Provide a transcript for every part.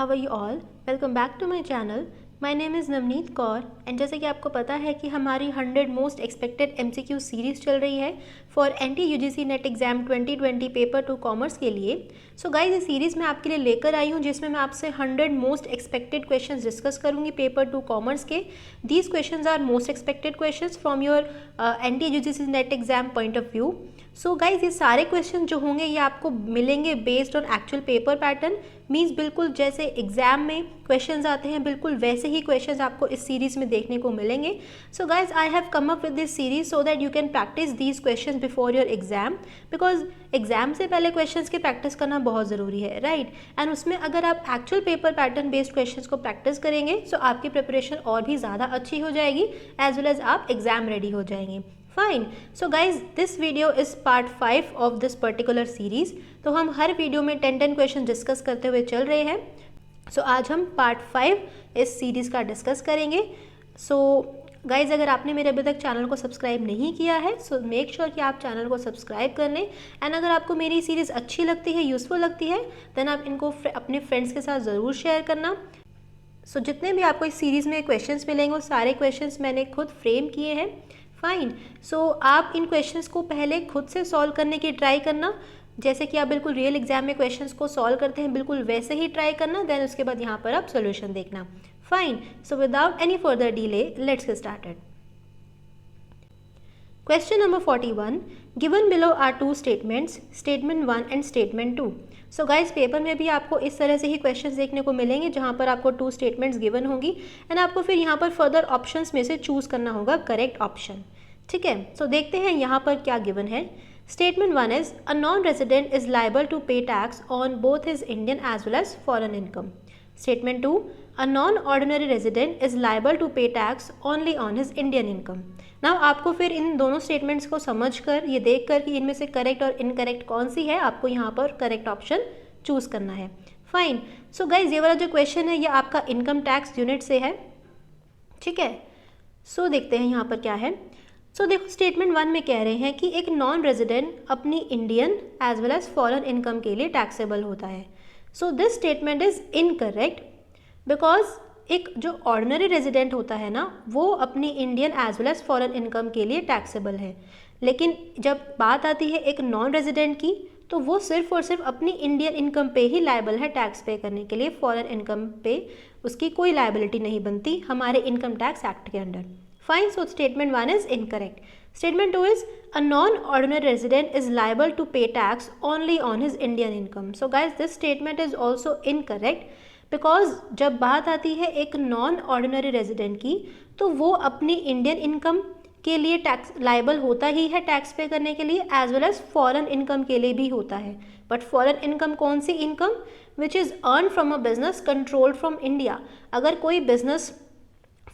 How are you all, welcome back to my channel. My name is Navneet Kaur and जैसे कि आपको पता है कि हमारी 100 मोस्ट एक्सपेक्टेड MCQ सीरीज़ चल रही है for NT-UGC net exam 2020 paper 2 commerce के लिए। सो गाइज इस सीरीज़ में आपके लिए लेकर आई हूँ जिसमें मैं आपसे 100 मोस्ट एक्सपेक्टेड क्वेश्चंस डिस्कस करूँगी पेपर 2 कॉमर्स के। These questions are most expected questions from your NT-UGC net exam point of view. So guys ये सारे क्वेश्चन जो होंगे ये आपको मिलेंगे based on actual paper pattern. Means बिल्कुल जैसे एग्जाम में क्वेश्चंस आते हैं बिल्कुल वैसे ही क्वेश्चंस आपको इस सीरीज़ में देखने को मिलेंगे। So guys I have come up with this series so that you can practice these questions before your exam, because exam से पहले क्वेश्चंस की प्रैक्टिस करना बहुत ज़रूरी है, राइट। एंड उसमें अगर आप actual paper pattern based questions को प्रैक्टिस करेंगे सो आपकी प्रिपरेशन और भी ज़्यादा अच्छी हो जाएगी एज वेल एज आप एग्जाम रेडी हो जाएंगे। Fine. So guys this video is part 5 of this particular series. तो हम हर वीडियो में 10 क्वेश्चन डिस्कस करते हुए चल रहे हैं। सो आज हम पार्ट 5 इस सीरीज़ का डिस्कस करेंगे। सो गाइज अगर आपने मेरे अभी तक चैनल को सब्सक्राइब नहीं किया है सो मेक श्योर कि आप चैनल को सब्सक्राइब कर लें। एंड अगर आपको मेरी सीरीज़ अच्छी लगती है, यूज़फुल लगती है, देन आप इनको अपने फ्रेंड्स के साथ ज़रूर शेयर करना। सो जितने भी आपको इस सीरीज़ में क्वेश्चंस मिलेंगे वो सारे क्वेश्चंस मैंने खुद फ्रेम किए हैं। फाइन। सो आप इन क्वेश्चंस को पहले खुद से सॉल्व करने की ट्राई करना, जैसे कि आप बिल्कुल रियल एग्जाम में क्वेश्चंस को सॉल्व करते हैं बिल्कुल वैसे ही ट्राई करना। देन उसके बाद यहाँ पर आप सोल्यूशन देखना। Fine. So without any further delay let's get started. Question number 41, given below are two statements, statement 1 and statement 2। So guys paper में भी आपको इस तरह से ही क्वेश्चंस देखने को मिलेंगे जहाँ पर आपको 2 स्टेटमेंट्स गिवन होंगी एंड आपको फिर यहाँ पर फर्दर ऑप्शंस में से चूज़ करना होगा करेक्ट ऑप्शन। ठीक है, सो देखते हैं यहाँ पर क्या गिवन है। Statement 1 is a non resident is liable to pay tax on both his Indian as well as foreign income. Statement 2, a non ordinary resident is liable to pay tax only on his Indian income. Now आपको फिर इन दोनों statements को समझकर ये देखकर कि इनमें से करेक्ट और इनकरेक्ट कौन सी है आपको यहाँ पर करेक्ट ऑप्शन चूज़ करना है। फाइन। सो गाइज ये वाला जो क्वेश्चन है ये आपका इनकम टैक्स यूनिट से है। ठीक है, सो देखते हैं यहाँ पर क्या है। सो देखो स्टेटमेंट 1 में कह रहे हैं कि एक नॉन रेजिडेंट अपनी Indian as well as foreign income के लिए टैक्सेबल होता है। So this statement is incorrect because एक जो ऑर्डिनरी रेजिडेंट होता है ना वो अपनी Indian as well as foreign income के लिए टैक्सेबल है, लेकिन जब बात आती है एक नॉन रेजिडेंट की तो वो सिर्फ और सिर्फ अपनी इंडियन इनकम पे ही लायबल है टैक्स पे करने के लिए। फॉरेन इनकम पे उसकी कोई लायबिलिटी नहीं बनती हमारे इनकम टैक्स एक्ट के under. Fine, so statement 1 is incorrect. Statement 2 is a non-ordinary resident is liable to pay tax only on his Indian income. So guys, this statement is also incorrect because जब बात आती है एक non-ordinary resident की तो वो अपनी Indian income के लिए टैक्स लाइबल होता ही है टैक्स पे करने के लिए as well as foreign income के लिए भी होता है। बट फॉरेन इनकम कौन सी income? Which is earn from a business controlled from India. अगर कोई बिजनेस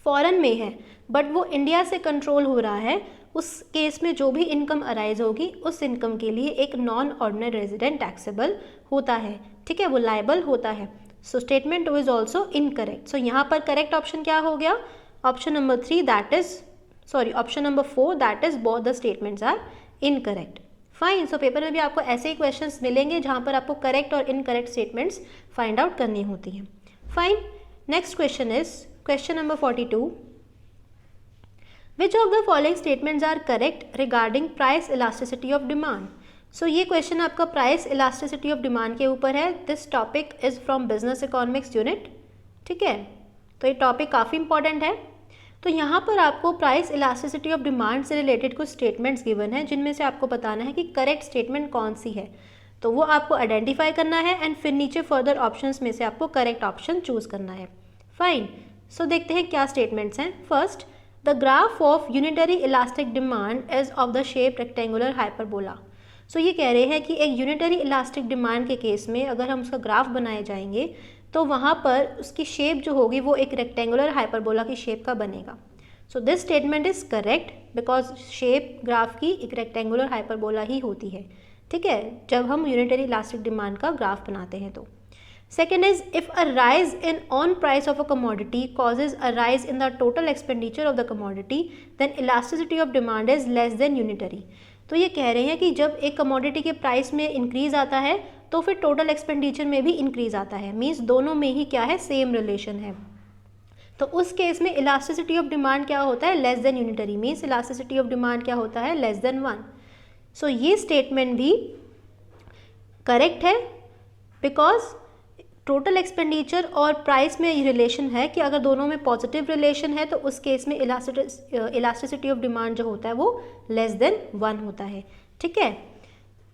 फॉरेन में है बट वो इंडिया से कंट्रोल हो रहा है उस केस में जो भी इनकम अराइज होगी उस इनकम के लिए एक नॉन ऑर्डिनरी रेजिडेंट टैक्सेबल होता है। ठीक है, वो लाइबल होता है। So statement 2 is also incorrect. So यहाँ पर करेक्ट ऑप्शन क्या हो गया? Option number 3 that is option number 4 that is both the statements are incorrect. Fine. So paper में भी आपको ऐसे ही क्वेश्चंस मिलेंगे जहाँ पर आपको करेक्ट और इनकरेक्ट स्टेटमेंट्स फाइंड आउट करनी होती हैं। Fine. Next question is question number 42, Which of the following statements are correct regarding price elasticity of demand? So ये क्वेश्चन आपका प्राइस इलास्टिसिटी ऑफ डिमांड के ऊपर है। This topic is from business economics unit. ठीक है, तो ये topic काफ़ी इंपॉर्टेंट है। तो यहाँ पर आपको प्राइस इलास्टिसिटी ऑफ डिमांड से रिलेटेड कुछ स्टेटमेंट्स गिवन है जिनमें से आपको बताना है कि करेक्ट स्टेटमेंट कौन सी है। तो वो आपको आइडेंटिफाई करना है एंड फिर नीचे फर्दर ऑप्शंस में से आपको करेक्ट ऑप्शन चूज़ करना है। फाइन। सो देखते हैं क्या स्टेटमेंट्स हैं। First, The graph of unitary elastic demand is of the shape rectangular hyperbola. So ये कह रहे हैं कि एक यूनिटरी इलास्टिक डिमांड के केस में अगर हम उसका ग्राफ बनाए जाएंगे तो वहाँ पर उसकी शेप जो होगी वो एक रेक्टेंगुलर हाइपरबोला की शेप का बनेगा। सो this statement is correct because shape graph की एक रेक्टेंगुलर हाइपरबोला ही होती है। ठीक है, जब हम यूनिटरी इलास्टिक डिमांड का ग्राफ बनाते हैं तो। Second is, if a rise in on price of a commodity causes a rise in the total expenditure of the commodity, then elasticity of demand is less than unitary. तो ये कह रहे हैं कि जब एक कमोडिटी के प्राइस में इंक्रीज आता है तो फिर टोटल एक्सपेंडिचर में भी इंक्रीज आता है, मीन्स दोनों में ही क्या है, सेम रिलेशन है। तो उस केस में इलास्टिसिटी ऑफ डिमांड क्या होता है, less than unitary, means elasticity of demand क्या होता है, लेस देन 1। सो ये स्टेटमेंट भी करेक्ट है, बिकॉज टोटल एक्सपेंडिचर और प्राइस में रिलेशन है कि अगर दोनों में पॉजिटिव रिलेशन है तो उस केस में इलास्टिसिटी ऑफ डिमांड जो होता है वो लेस देन 1 होता है। ठीक है,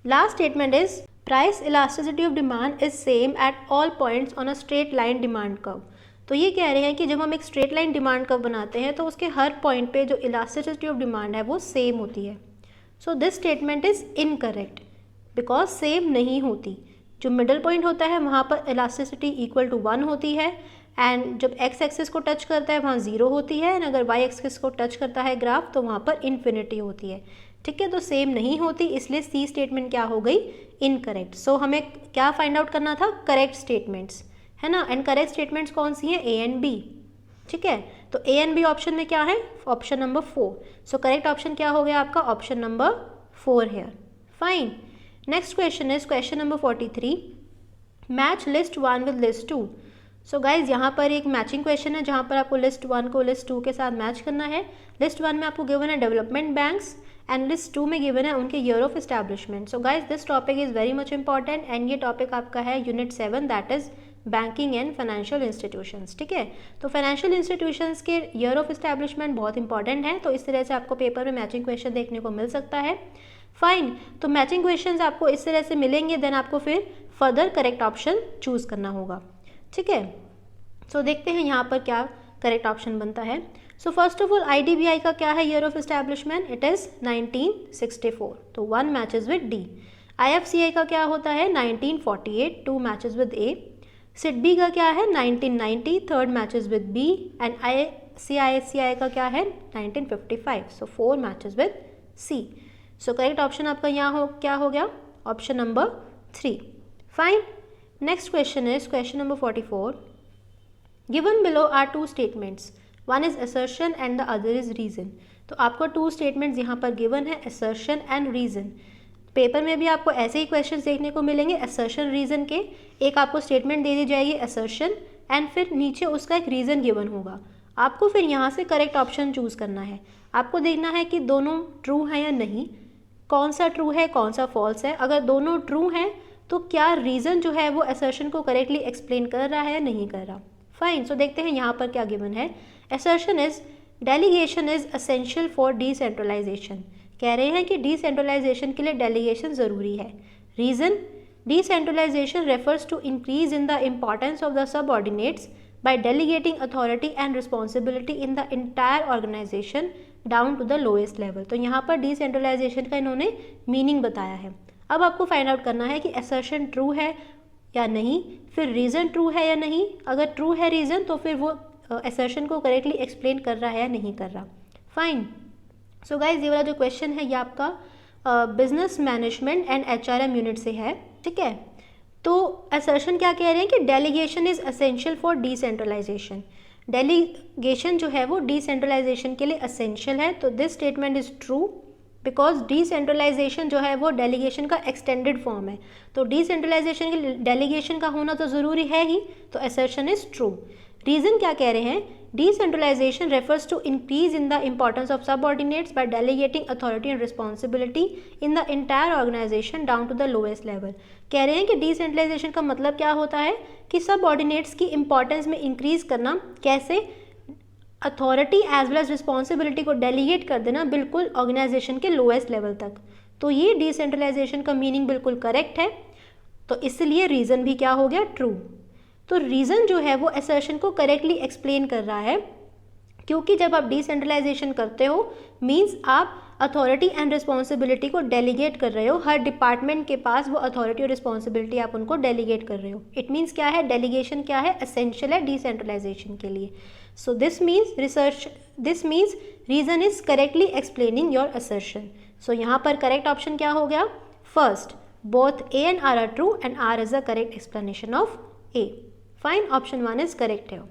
last statement is price elasticity of demand is same at all points on a straight line demand curve. तो ये कह रहे हैं कि जब हम एक स्ट्रेट लाइन डिमांड कर्व बनाते हैं तो उसके हर पॉइंट पे जो इलास्टिसिटी ऑफ डिमांड है वो सेम होती है। So this statement is incorrect, because same नहीं होती। जो मिडल पॉइंट होता है वहाँ पर इलास्टिसिटी इक्वल टू 1 होती है, एंड जब एक्स एक्सिस को टच करता है वहाँ 0 होती है, एंड अगर वाई एक्सिस को टच करता है ग्राफ तो वहाँ पर इन्फिनिटी होती है। ठीक है, तो सेम नहीं होती, इसलिए सी स्टेटमेंट क्या हो गई, इनकरेक्ट। सो हमें क्या फाइंड आउट करना था, करेक्ट स्टेटमेंट्स, है ना। एंड करेक्ट स्टेटमेंट्स कौन सी हैं, ए एंड बी। ठीक है, तो ए एंड बी ऑप्शन में क्या है, ऑप्शन नंबर 4। सो करेक्ट ऑप्शन क्या हो गया आपका, ऑप्शन नंबर 4 है। Fine, next question is question number 43, match list 1 with list 2। So guys यहाँ पर एक मैचिंग क्वेश्चन है जहाँ पर आपको लिस्ट 1 को लिस्ट 2 के साथ मैच करना है। लिस्ट 1 में आपको गिवन है डेवलपमेंट बैंक्स, एंड लिस्ट 2 में गिवन है उनके year of establishment. So guys this topic is very much important, and ये टॉपिक आपका है unit 7, that is banking and financial institutions. ठीक है, तो फाइनेंशियल इंस्टीट्यूशंस के ईयर ऑफ एस्टैब्लिशमेंट बहुत इंपॉर्टेंट है, तो इस तरह से आपको पेपर में मैचिंग क्वेश्चन देखने को मिल सकता है। फाइन, तो मैचिंग क्वेश्चंस आपको इस तरह से मिलेंगे, देन आपको फिर फर्दर करेक्ट ऑप्शन चूज करना होगा। ठीक है, सो देखते हैं यहाँ पर क्या करेक्ट ऑप्शन बनता है। So first of all IDBI का क्या है year of establishment, it is 1964, तो 1 मैचेस विद डी। IFCI का क्या होता है 1948, 2 मैचेस विद ए। SIDBI का क्या है 1990, 3rd matches with B, and ICICI का क्या है 1955, so 4 matches with C. So correct option आपका यहाँ क्या हो गया, option number 3। Fine, next question is question number 44, given below are 2 statements, one is assertion and the other is reason. तो आपको 2 स्टेटमेंट्स यहाँ पर गिवन है, असर्शन एंड रीजन। पेपर में भी आपको ऐसे ही क्वेश्चंस देखने को मिलेंगे असर्शन रीजन के। एक आपको स्टेटमेंट दे दी जाएगी असर्शन, एंड फिर नीचे उसका एक रीजन गिवन होगा। आपको फिर यहाँ से करेक्ट ऑप्शन चूज़ करना है। आपको देखना है कि दोनों ट्रू है या नहीं, कौन सा ट्रू है कौन सा फॉल्स है। अगर दोनों ट्रू हैं तो क्या रीज़न जो है वो असर्शन को करेक्टली एक्सप्लेन कर रहा है या नहीं कर रहा। फाइन, सो देखते हैं यहाँ पर क्या गिवन है। Assertion is delegation is essential for decentralisation. कह रहे हैं कि डिसेंट्रलाइजेशन के लिए डेलीगेशन ज़रूरी है। Reason, decentralisation refers to increase in the importance of the subordinates by delegating authority and responsibility in the entire organization down to the lowest level। तो यहाँ पर डिसेंट्रलाइजेशन का इन्होंने मीनिंग बताया है। अब आपको फाइंड आउट करना है कि असर्शन ट्रू है या नहीं, फिर रीज़न ट्रू है या नहीं। अगर ट्रू है रीज़न तो फिर वो असर्शन को करेक्टली एक्सप्लेन कर रहा है या नहीं कर रहा। फाइन, सो गाइज ये वाला जो क्वेश्चन है ये आपका business management and HRM unit से है। ठीक है, तो असर्शन क्या कह रहे हैं कि delegation is essential for decentralisation. Delegation जो है वो डिसेंट्रलाइजेशन के लिए असेंशियल है। तो this statement is true, because decentralisation जो है वो डेलीगेशन का एक्सटेंडेड फॉर्म है। तो डिसेंट्रलाइजेशन के लिए डेलीगेशन का होना तो ज़रूरी है ही, तो असर्शन इज़ ट्रू। रीज़न क्या कह रहे हैं, decentralisation refers to increase in the importance of subordinates by delegating authority and responsibility in the entire organisation down to the lowest level. कह रहे हैं कि डिसेंट्रलाइजेशन का मतलब क्या होता है कि सबऑर्डिनेट्स की इंपॉर्टेंस में इंक्रीज करना, कैसे, authority as well as responsibility को डेलीगेट कर देना बिल्कुल ऑर्गेनाइजेशन के लोएस्ट लेवल तक। तो ये डिसेंट्रलाइजेशन का मीनिंग बिल्कुल करेक्ट है, तो इसलिए रीज़न भी क्या हो गया, ट्रू। तो रीज़न जो है वो असर्शन को करेक्टली एक्सप्लेन कर रहा है, क्योंकि जब आप डिसेंट्रलाइजेशन करते हो मींस आप अथॉरिटी एंड रिस्पॉन्सिबिलिटी को डेलीगेट कर रहे हो। हर डिपार्टमेंट के पास वो अथॉरिटी और रिस्पॉन्सिबिलिटी आप उनको डेलीगेट कर रहे हो। इट मीन्स क्या है, डेलीगेशन क्या है, असेंशियल है डिसेंट्रलाइजेशन के लिए। So this means reason is correctly explaining your assertion. So यहाँ पर करेक्ट ऑप्शन क्या हो गया, first, both A and R are true and R is the correct explanation of A. Fine, option 1 is correct here.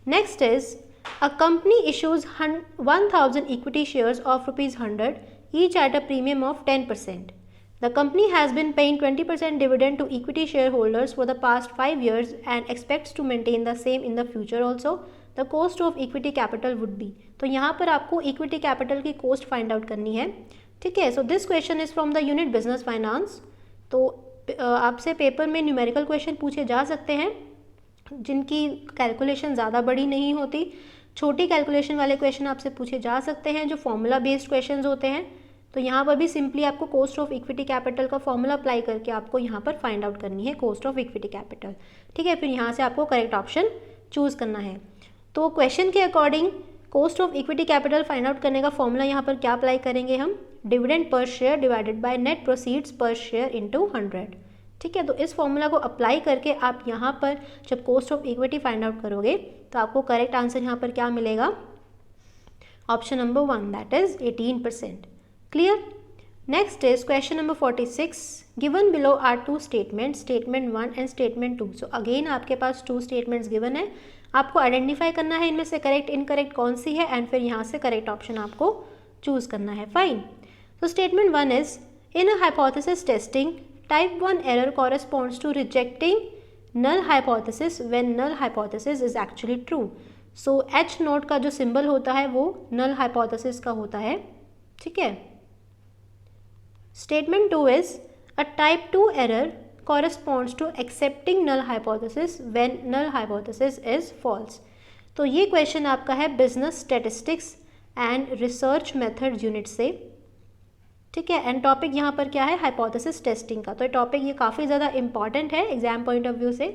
Next is, a company issues 1000 equity shares of ₹100 each at a premium of 10%. The company has been paying 20% dividend to equity shareholders for the past 5 years and expects to maintain the same in the future also. The cost of equity capital would be. तो यहाँ पर आपको equity capital की cost find out करनी है, ठीक है. So this question is from the unit business finance. तो आपसे पेपर में न्यूमेरिकल क्वेश्चन पूछे जा सकते हैं जिनकी कैलकुलेशन ज़्यादा बड़ी नहीं होती. छोटी कैलकुलेशन वाले क्वेश्चन आपसे पूछे जा सकते हैं जो फॉर्मूला बेस्ड क्वेश्चंस होते हैं. तो यहाँ पर भी सिंपली आपको कॉस्ट ऑफ इक्विटी कैपिटल का फॉर्मूला अप्लाई करके आपको यहाँ पर फाइंड आउट करनी है कॉस्ट ऑफ इक्विटी कैपिटल, ठीक है. फिर यहाँ से आपको करेक्ट ऑप्शन चूज़ करना है. तो क्वेश्चन के according cost of equity capital find out करने का फॉर्मूला यहाँ पर क्या अप्लाई करेंगे हम, dividend per share divided by net proceeds पर शेयर इनटू 100, ठीक है. तो इस फॉर्मूला को अप्लाई करके आप यहाँ पर जब cost of equity find out करोगे तो आपको करेक्ट आंसर यहाँ पर क्या मिलेगा, option number 1 that is 18%. Clear. Next is question number 46. Given below are two statement, statement 1 and statement 2. So again आपके पास 2 स्टेटमेंट्स गिवन है. आपको आइडेंटिफाई करना है इनमें से करेक्ट इनकरेक्ट कौन सी है एंड फिर यहाँ से करेक्ट ऑप्शन आपको चूज करना है. फाइन. तो statement 1 is in a hypothesis testing type 1 error corresponds to rejecting null hypothesis when null hypothesis is actually true. So H naught का जो सिंबल होता है वो नल हाइपोथेसिस का होता है, ठीक है. Statement 2 is a type 2 error corresponds to accepting null hypothesis when null hypothesis is false. तो ये क्वेश्चन आपका है business statistics and research method unit से, ठीक है. एंड टॉपिक यहाँ पर क्या है, हाइपोथेसिस टेस्टिंग का. तो ये टॉपिक ये काफ़ी ज़्यादा इंपॉर्टेंट है एग्जाम पॉइंट ऑफ व्यू से,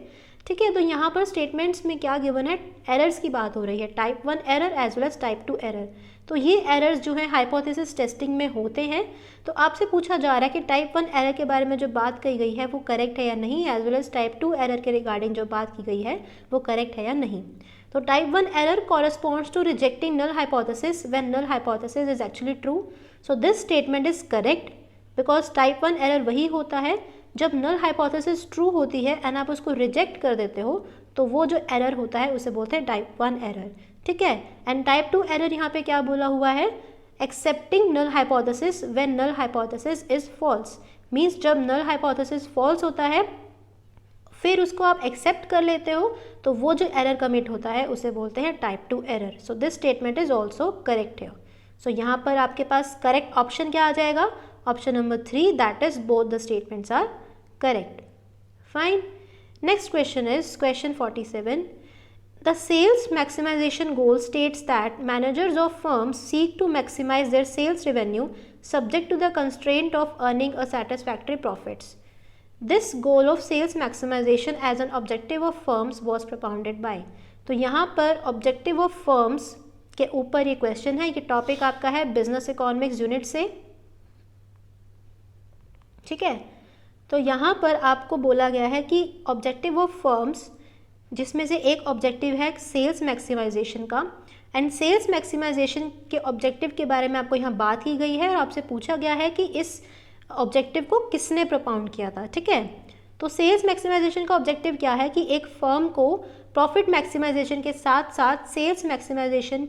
ठीक है. तो यहाँ पर स्टेटमेंट्स में क्या गिवन है, एरर्स की बात हो रही है, type 1 error as well as type 2 error. तो ये एरर्स जो है हाइपोथेसिस टेस्टिंग में होते हैं. तो आपसे पूछा जा रहा है कि टाइप 1 एरर के बारे में जो बात कही गई है वो करेक्ट है या नहीं, as well as type 2 error के रिगार्डिंग जो बात की गई है वो करेक्ट है या नहीं. तो type 1 error corresponds to rejecting null hypothesis when null hypothesis is actually true. So this statement is correct because type 1 error वही होता है जब नल हाइपोथेसिस ट्रू होती है एंड आप उसको रिजेक्ट कर देते हो तो वो जो एरर होता है उसे बोलते हैं टाइप 1 एरर, ठीक है. एंड टाइप 2 एरर यहाँ पे क्या बोला हुआ है, accepting null hypothesis when null hypothesis is false. Means जब नल हाइपोथेसिस फॉल्स होता है फिर उसको आप एक्सेप्ट कर लेते हो तो वो जो एरर कमिट होता है उसे बोलते हैं type 2 error. So this statement is also correct है. सो यहाँ पर आपके पास करेक्ट ऑप्शन क्या आ जाएगा, option number 3 that is both the statements are correct. Fine. Next question is question 47. The sales maximization goal states that managers of firms seek to maximize their sales revenue subject to the constraint of earning a satisfactory profits. This goal of sales maximization as an objective of firms was propounded by. तो यहाँ पर objective of firms के ऊपर ये question है. ये topic आपका है बिजनेस इकोनॉमिक्स यूनिट से, ठीक है. तो यहाँ पर आपको बोला गया है कि ऑब्जेक्टिव ऑफ फर्म्स जिसमें से एक ऑब्जेक्टिव है सेल्स मैक्सिमाइजेशन का, एंड सेल्स मैक्सिमाइजेशन के ऑब्जेक्टिव के बारे में आपको यहाँ बात की गई है और आपसे पूछा गया है कि इस ऑब्जेक्टिव को किसने प्रोपाउंड किया था, ठीक है. तो सेल्स मैक्सिमाइजेशन का ऑब्जेक्टिव क्या है कि एक फर्म को प्रॉफिट मैक्सिमाइजेशन के साथ साथ सेल्स मैक्सिमाइजेशन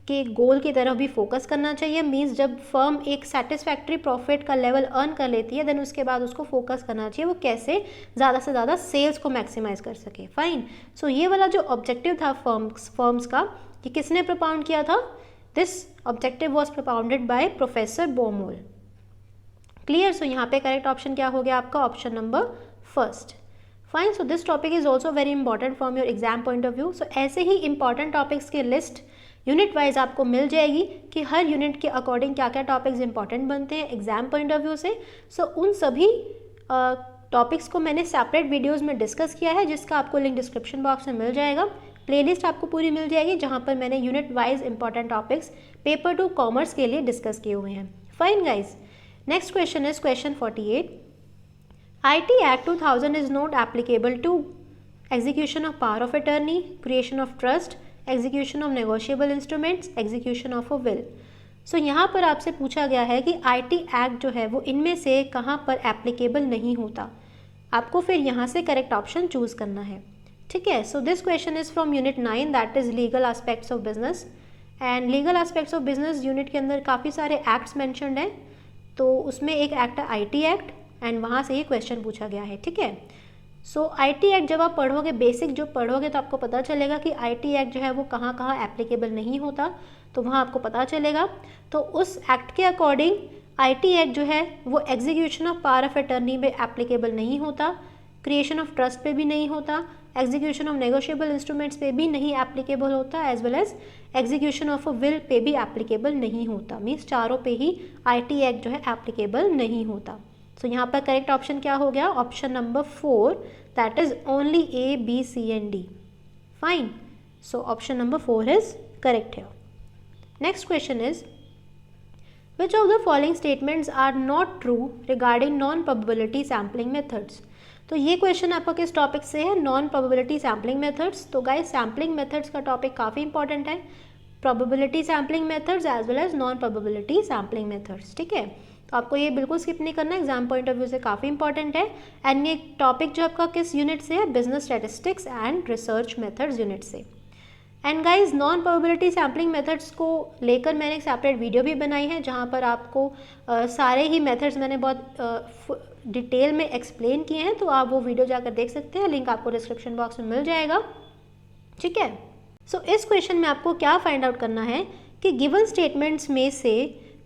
के गोल की तरफ भी फोकस करना चाहिए. मींस जब फर्म एक सेटिस्फैक्ट्री प्रॉफिट का लेवल अर्न कर लेती है देन उसके बाद उसको फोकस करना चाहिए वो कैसे ज़्यादा से ज़्यादा सेल्स को मैक्सिमाइज कर सके. फाइन. सो ये वाला जो ऑब्जेक्टिव था फर्म्स का कि किसने प्रोपाउंड किया था, this objective was propounded by professor Baumol. Clear. So यहाँ पे करेक्ट ऑप्शन क्या हो गया आपका, option number 1. Fine. So this topic is also very important from your exam point of view. सो ऐसे ही इंपॉर्टेंट टॉपिक्स की लिस्ट यूनिट वाइज आपको मिल जाएगी कि हर यूनिट के अकॉर्डिंग क्या क्या टॉपिक्स इंपॉर्टेंट बनते हैं एग्जाम पॉइंट ऑफ व्यू से. सो उन सभी टॉपिक्स को मैंने सेपरेट वीडियोस में डिस्कस किया है जिसका आपको लिंक डिस्क्रिप्शन बॉक्स में मिल जाएगा. प्लेलिस्ट आपको पूरी मिल जाएगी जहाँ पर मैंने unit wise important topics paper 2 commerce के लिए डिस्कस किए हुए हैं. Fine guys. Next question is question 48. IT Act 2000 is not applicable to execution of power of attorney, creation of trust, execution of negotiable instruments, execution of a will. So यहाँ पर आपसे पूछा गया है कि IT Act जो है वो इनमें से कहाँ पर एप्लीकेबल नहीं होता. आपको फिर यहाँ से करेक्ट ऑप्शन चूज़ करना है, ठीक है. So this question is from unit 9 that is legal aspects of business. And legal aspects of business unit के अंदर काफ़ी सारे एक्ट्स मैंशनड हैं. तो उसमें एक एक्ट है IT एक्ट, एंड वहाँ से ही क्वेश्चन पूछा गया है, ठीक है। सो IT एक्ट जब आप पढ़ोगे, बेसिक जो पढ़ोगे, तो आपको पता चलेगा कि IT एक्ट जो है वो कहाँ कहाँ एप्लीकेबल नहीं होता, तो वहाँ आपको पता चलेगा। तो उस एक्ट के अकॉर्डिंग IT एक्ट जो है वो execution of power of attorney में एप्लीकेबल नहीं होता, क्रिएशन ऑफ ट्रस्ट पे भी नहीं होता, एग्जीक्यूशन ऑफ नेगोशिएबल इंस्ट्रूमेंट्स पे भी नहीं एप्लीकेबल होता, as well as execution of a will पे भी एप्लीकेबल नहीं होता। मीन्स चारों पे ही IT एक्ट जो है एप्लीकेबल नहीं होता। सो यहाँ पर करेक्ट ऑप्शन क्या हो गया? Option number 4, that is only A, B, C and D. Fine, so option number 4 is correct है। Next question is which of the following statements are not true regarding non-probability sampling methods? तो ये question आपका किस topic से है? Non probability sampling methods. तो guys sampling methods का topic काफ़ी इंपॉर्टेंट है, probability sampling methods as well as non probability sampling methods, ठीक है। तो आपको ये बिल्कुल स्किप नहीं करना, एग्जाम पॉइंट ऑफ व्यू से काफ़ी इंपॉर्टेंट है। एंड ये टॉपिक जो आपका किस यूनिट से है? Business statistics and research methods unit से। And guys non probability sampling methods को लेकर मैंने एक सेपरेट वीडियो भी बनाई है, जहाँ पर आपको सारे ही मेथड्स मैंने बहुत डिटेल में एक्सप्लेन किए हैं, तो आप वो वीडियो जाकर देख सकते हैं, लिंक आपको डिस्क्रिप्शन बॉक्स में मिल जाएगा, ठीक है। सो इस क्वेश्चन में आपको क्या फाइंड आउट करना है कि गिवन स्टेटमेंट्स में से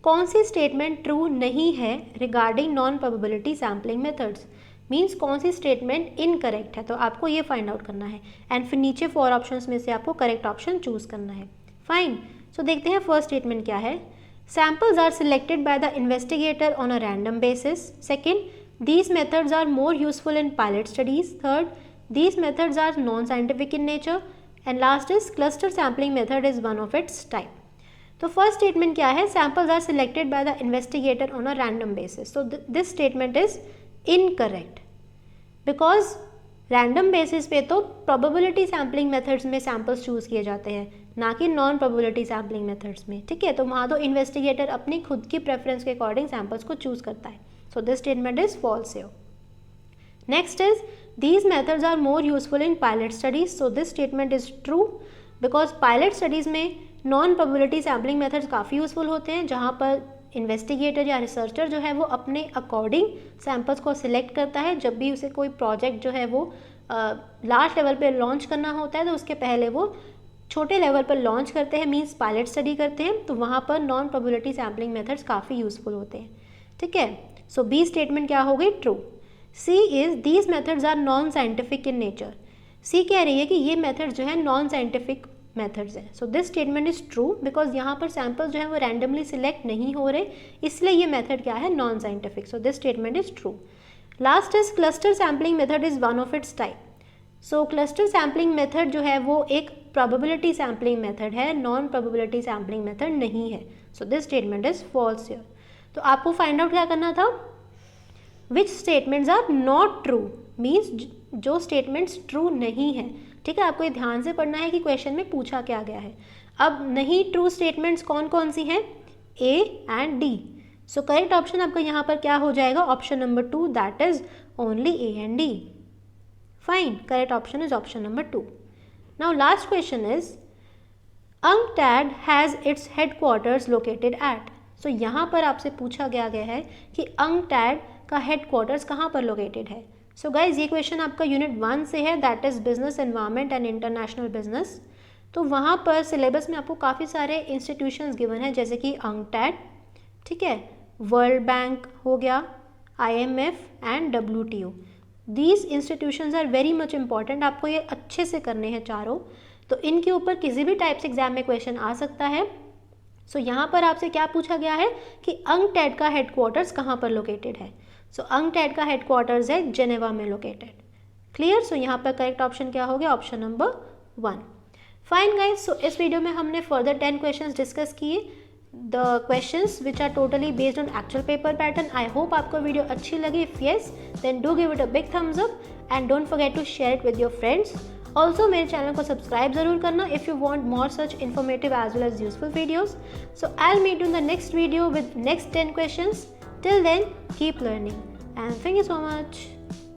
कौन सी स्टेटमेंट ट्रू नहीं है regarding non probability sampling methods. Means कौन सी स्टेटमेंट इनकरेक्ट है, तो आपको ये फाइंड आउट करना है। एंड फिर नीचे 4 ऑप्शंस में से आपको करेक्ट ऑप्शन चूज करना है। फाइन, सो देखते हैं फर्स्ट स्टेटमेंट क्या है। Samples are selected by the investigator on a random basis. Second, these methods are more useful in pilot studies. Third, these methods are non-scientific in nature. And last is cluster sampling method is one of its type. तो first statement क्या है? Samples are selected by the investigator on a random basis. So this statement is incorrect, because random basis पे तो probability sampling methods में samples choose किए जाते हैं, ना कि नॉन प्रोबेबिलिटी सैम्पलिंग मेथड्स में, ठीक है। तो वहाँ तो इन्वेस्टिगेटर अपनी खुद की प्रेफरेंस के अकॉर्डिंग सैम्पल्स को चूज करता है। So this statement is false here. Next is these methods are more useful in pilot studies. So this statement is true because pilot studies में non probability sampling methods काफ़ी useful होते हैं, जहाँ पर investigator या researcher जो है वो अपने अकॉर्डिंग सैम्पल्स को सिलेक्ट करता है। जब भी उसे कोई प्रोजेक्ट जो है वो लार्ज लेवल पे लॉन्च करना होता है, तो उसके पहले वो छोटे लेवल पर लॉन्च करते हैं, मीन्स पायलट स्टडी करते हैं, तो वहाँ पर नॉन प्रोबेबिलिटी सैम्पलिंग मेथड्स काफ़ी यूजफुल होते हैं, ठीक है। सो बी स्टेटमेंट क्या हो गई? True. C is these methods are non scientific in nature. C कह रही है कि ये मेथड जो है नॉन साइंटिफिक मेथड्स हैं। सो this statement is true because यहाँ पर सैम्पल्स जो है वो रैंडमली सिलेक्ट नहीं हो रहे, इसलिए ये मेथड क्या है? Non scientific. So this statement is true. Last is cluster sampling method is one of its type. So cluster sampling method जो है वो एक प्रोबेबिलिटी सैम्पलिंग मेथड है, नॉन प्रोबेबिलिटी सैम्पलिंग मेथड नहीं है। So this statement is false here. तो आपको find out क्या करना था? Which statements are not true, means जो स्टेटमेंट्स ट्रू नहीं है, ठीक है। आपको ये ध्यान से पढ़ना है कि क्वेश्चन में पूछा क्या गया है। अब नहीं ट्रू स्टेटमेंट्स कौन कौन सी हैं? A and D. So correct option आपका यहाँ पर क्या हो जाएगा? Option number 2, that is only A and D. Fine, correct option is option number 2। Now last question is UNCTAD has its headquarters located at. So यहाँ पर आपसे पूछा गया है कि UNCTAD का हेडक्वार्टर्स कहाँ पर लोकेटेड है। सो गाइज ये क्वेश्चन आपका यूनिट 1 से है, that is business environment and international business. तो वहाँ पर सिलेबस में आपको काफ़ी सारे इंस्टीट्यूशंस गिवन है, जैसे कि UNCTAD, ठीक है, वर्ल्ड बैंक हो गया, IMF and WTO। These institutions are very much important, आपको ये अच्छे से करने हैं चारों। तो इनके ऊपर किसी भी टाइप से एग्जाम में क्वेश्चन आ सकता है। सो यहाँ पर आपसे क्या पूछा गया है कि UNCTAD का हेडक्वार्टर्स कहाँ पर लोकेटेड है। सो UNCTAD का हेडक्वार्टर्स है जेनेवा में लोकेटेड। क्लियर? सो यहाँ पर करेक्ट ऑप्शन क्या हो गया? Option number 1। Fine guys, so इस वीडियो में हमने फर्दर 10 क्वेश्चंस डिस्कस किए, the questions which are totally based on actual paper pattern. I hope आपको वीडियो अच्छी लगी। If yes, then do give it a big thumbs up and don't forget to share it with your friends. Also मेरे channel को subscribe जरूर करना if you want more such informative as well as useful videos. So I will meet you in the next video with next 10 questions. Till then, keep learning and thank you so much.